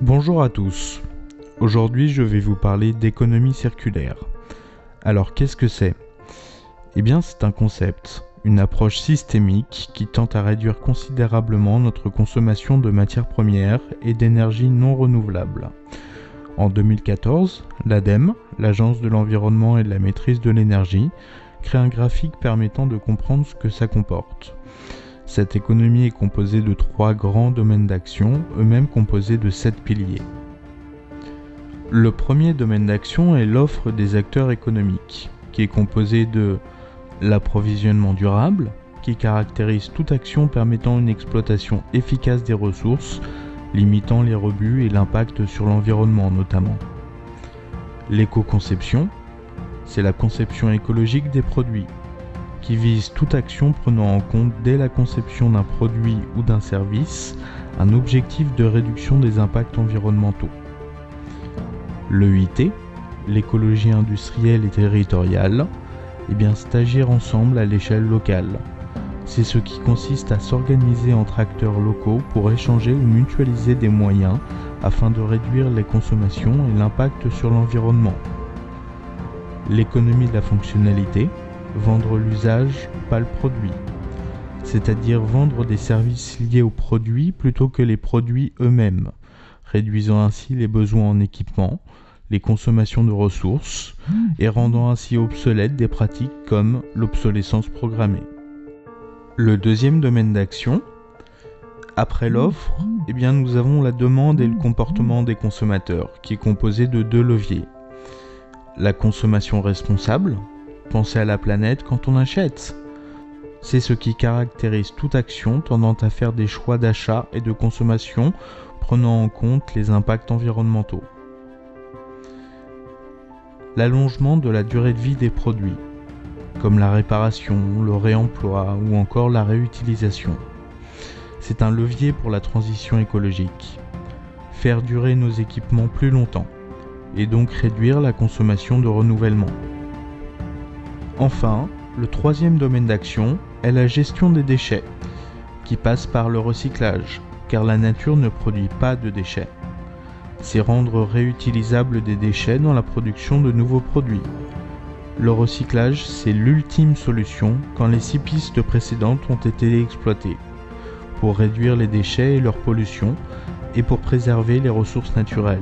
Bonjour à tous. Aujourd'hui, je vais vous parler d'économie circulaire. Alors, qu'est-ce que c'est ? Eh bien, c'est un concept, une approche systémique qui tente à réduire considérablement notre consommation de matières premières et d'énergie non renouvelable. En 2014, l'ADEME, l'Agence de l'environnement et de la maîtrise de l'énergie, crée un graphique permettant de comprendre ce que ça comporte. Cette économie est composée de 3 grands domaines d'action, eux-mêmes composés de 7 piliers. Le premier domaine d'action est l'offre des acteurs économiques, qui est composé de l'approvisionnement durable, qui caractérise toute action permettant une exploitation efficace des ressources, limitant les rebuts et l'impact sur l'environnement notamment. L'éco-conception, c'est la conception écologique des produits, qui vise toute action prenant en compte dès la conception d'un produit ou d'un service un objectif de réduction des impacts environnementaux. L'EIT, l'écologie industrielle et territoriale, c'est agir ensemble à l'échelle locale. C'est ce qui consiste à s'organiser entre acteurs locaux pour échanger ou mutualiser des moyens afin de réduire les consommations et l'impact sur l'environnement. L'économie de la fonctionnalité, vendre l'usage, pas le produit. C'est-à-dire vendre des services liés aux produits plutôt que les produits eux-mêmes, réduisant ainsi les besoins en équipement, les consommations de ressources et rendant ainsi obsolètes des pratiques comme l'obsolescence programmée. Le deuxième domaine d'action, après l'offre, nous avons la demande et le comportement des consommateurs, qui est composé de 2 leviers. La consommation responsable, penser à la planète quand on achète. C'est ce qui caractérise toute action tendant à faire des choix d'achat et de consommation prenant en compte les impacts environnementaux. L'allongement de la durée de vie des produits, comme la réparation, le réemploi ou encore la réutilisation. C'est un levier pour la transition écologique. Faire durer nos équipements plus longtemps et donc réduire la consommation de renouvellement. Enfin, le troisième domaine d'action est la gestion des déchets, qui passe par le recyclage, car la nature ne produit pas de déchets. C'est rendre réutilisables des déchets dans la production de nouveaux produits. Le recyclage, c'est l'ultime solution quand les 6 pistes précédentes ont été exploitées, pour réduire les déchets et leur pollution, et pour préserver les ressources naturelles.